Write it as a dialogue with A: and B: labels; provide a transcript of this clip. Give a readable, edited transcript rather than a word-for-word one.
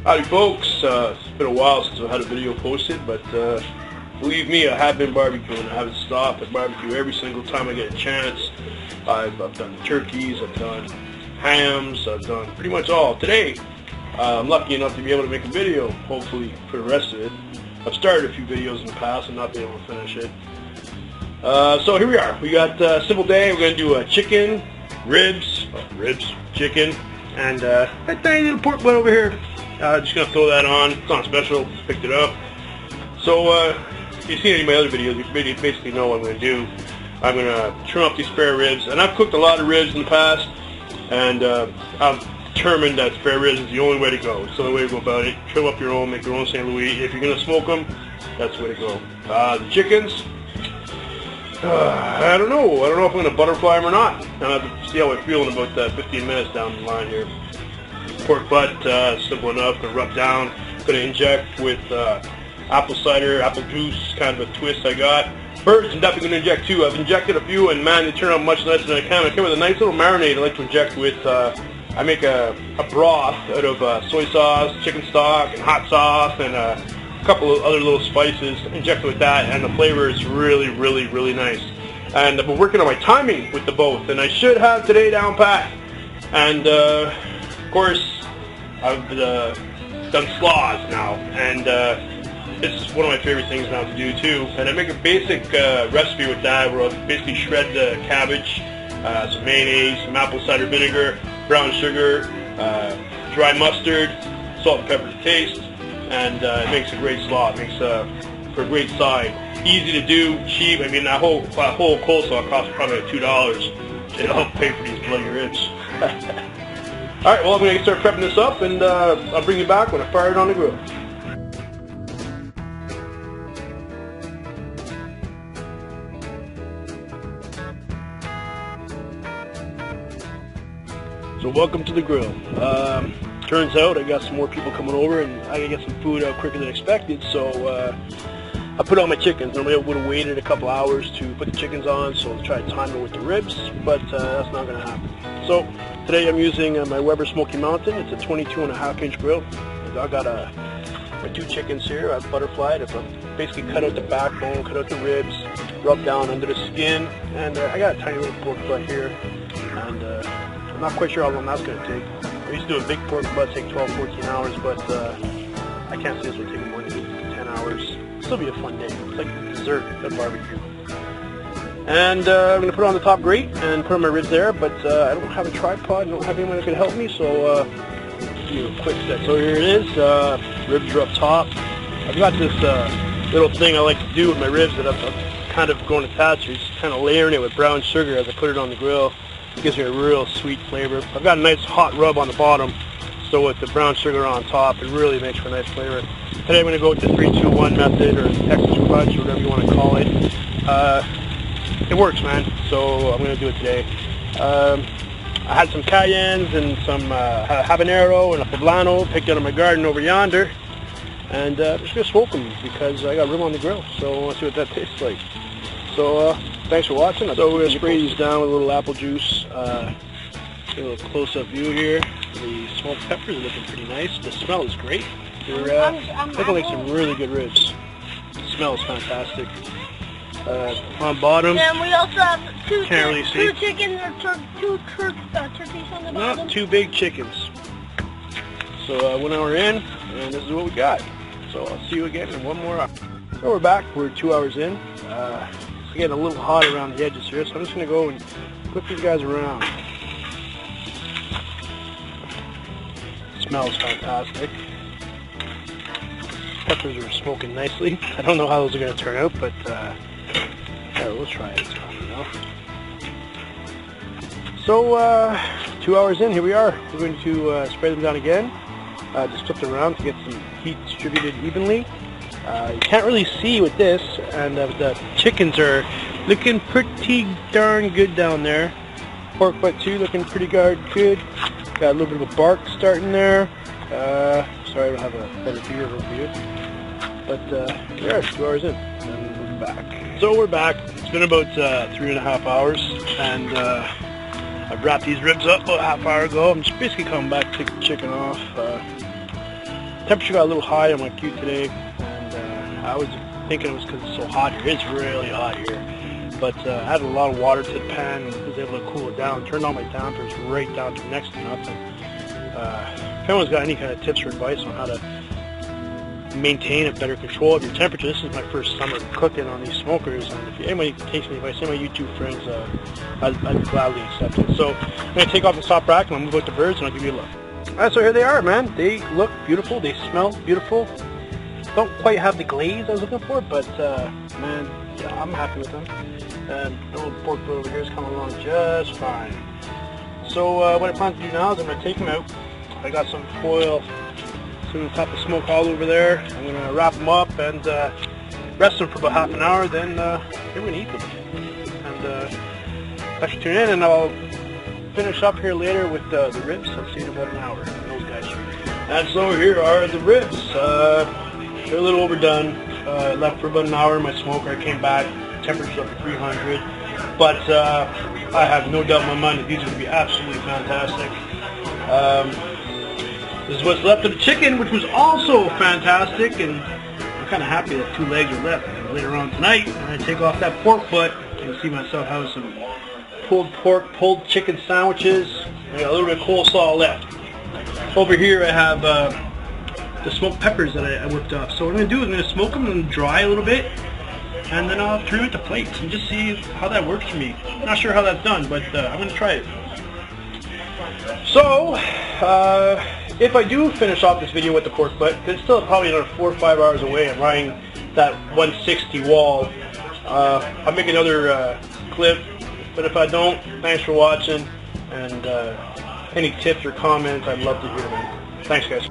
A: Howdy folks, it's been a while since I've had a video posted, but believe me, I have been barbecuing. I haven't stopped. I barbecue every single time I get a chance. I've done turkeys, I've done hams, I've done pretty much all. Today, I'm lucky enough to be able to make a video, hopefully for the rest of it. I've started a few videos in the past and not been able to finish it. So here we are. We got a simple day. We're going to do chicken, chicken, and a tiny little pork butt over here. Just going to throw that on. It's on special. Picked it up. So if you've seen any of my other videos, you basically know what I'm going to do. I'm going to trim up these spare ribs. And I've cooked a lot of ribs in the past, and I've determined that spare ribs is the only way to go. It's the only way to go about it. Trim up your own, make your own St. Louis. If you're going to smoke them, that's the way to go. The chickens, I don't know if I'm going to butterfly them or not. I'll have to see how I feel in about 15 minutes down the line here. Pork butt, simple enough, going to rub down. Going to inject with apple cider, apple juice, kind of a twist I got. Birds, I'm definitely going to inject too. I've injected a few, and man, they turn out much nicer than I can. I came with a nice little marinade I like to inject with. I make a broth out of soy sauce, chicken stock, and hot sauce, and a couple of other little spices. Inject with that, and the flavor is really, really, really nice. And I've been working on my timing with the both, and I should have today down pat. And of course, I've done slaws now, and it's one of my favorite things now to do too. And I make a basic recipe with that, where I'll basically shred the cabbage, some mayonnaise, some apple cider vinegar, brown sugar, dry mustard, salt and pepper to taste, and it makes a great slaw. It makes for a great side. Easy to do, cheap. I mean, that whole coleslaw costs probably $2. It'll help pay for these bloody ribs. Alright, well, I'm going to start prepping this up, and I'll bring you back when I fire it on the grill. So welcome to the grill. Turns out I got some more people coming over, and I gotta get some food out quicker than expected, so I put on my chickens. Normally I would have waited a couple hours to put the chickens on, so I'll try to time it with the ribs, but that's not going to happen. So today I'm using my Weber Smoky Mountain. It's a 22.5-inch grill. I got my two chickens here. I've butterflied. I've basically cut out the backbone, cut out the ribs, rubbed down under the skin, and I got a tiny little pork butt here, and I'm not quite sure how long that's going to take. I used to do a big pork butt, take 12-14 hours, but I can't see this one taking more than 8 to 10 hours. It'll still be a fun day. It's like dessert at barbecue. And I'm going to put it on the top grate and put on my ribs there, but I don't have a tripod, I don't have anyone that can help me, so give you a quick set. So here it is, ribs are up top. I've got this little thing I like to do with my ribs that I'm kind of going to attach to, just kind of layering it with brown sugar as I put it on the grill. It gives me a real sweet flavor. I've got a nice hot rub on the bottom, so with the brown sugar on top, it really makes for a nice flavor. Today I'm going to go with the 3-2-1 method, or Texas Crunch, or whatever you want to call it. It works, man, so I'm going to do it today. I had some cayennes and some habanero and a poblano picked out of my garden over yonder, and I'm just going to smoke them because I got room on the grill, so I want to see what that tastes like. So thanks for watching. So we're going to spray these down with a little apple juice. Get a little close-up view here. The smoked peppers are looking pretty nice. The smell is great. They're looking like some really good ribs. The smell is fantastic. On bottom,
B: and we also have two chickens or two turkeys on the bottom.
A: Not two big chickens. So 1 hour in, and this is what we got. So I'll see you again in 1 more hour. So we're back. We're 2 hours in. It's getting a little hot around the edges here, so I'm just going to go and flip these guys around. Smells fantastic. Peppers are smoking nicely. I don't know how those are going to turn out, but yeah, we'll try it. So 2 hours in, here we are. We're going to spray them down again. Just flip them around to get some heat distributed evenly. You can't really see with this, and the chickens are looking pretty darn good down there. Pork butt too, looking pretty darn good. Got a little bit of a bark starting there. Sorry I don't have a better view of you. But yeah, 2 hours in, and we're back. So we're back. It's been about 3.5 hours, and I've wrapped these ribs up about a half hour ago. I'm just basically coming back to take the chicken off. temperature got a little high on my queue today, and I was thinking it was because it's so hot here. It's really hot here. But I added a lot of water to the pan and was able to cool it down. Turned on my dampers right down to next to nothing. If anyone's got any kind of tips or advice on how to maintain a better control of your temperature, this is my first summer cooking on these smokers, and if anybody takes any advice, any of my YouTube friends, I'd gladly accept it. So I'm going to take off the top rack and I'll move out the birds and I'll give you a look. Alright, so here they are, man. They look beautiful, they smell beautiful. Don't quite have the glaze I was looking for, but man, yeah, I'm happy with them. And the little pork butt over here is coming along just fine. So what I plan to do now is I'm going to take them out. I got some foil sitting on top of smoke all over there. I'm going to wrap them up and rest them for about half an hour, then we're going to eat them. And thanks for tuning in, and I'll finish up here later with the ribs. I'll see you in about an hour. Those guys. And so here are the ribs. They're a little overdone. Left for about an hour in my smoker. I came back. Temperature's up to 300. But I have no doubt in my mind that these are going to be absolutely fantastic. This is what's left of the chicken, which was also fantastic, and I'm kind of happy that 2 legs are left. And later on tonight, when I take off that pork butt, you'll see myself having some pulled pork, pulled chicken sandwiches. I got a little bit of coleslaw left. Over here I have the smoked peppers that I whipped up. So what I'm going to do is I'm going to smoke them and dry a little bit, and then I'll turn it to plates and just see how that works for me. Not sure how that's done, but I'm going to try it. So, if I do finish off this video with the pork butt, it's still probably another 4 or 5 hours away. I'm riding that 160 wall. I'll make another clip, but if I don't, thanks for watching, and any tips or comments, I'd love to hear them. Thanks, guys.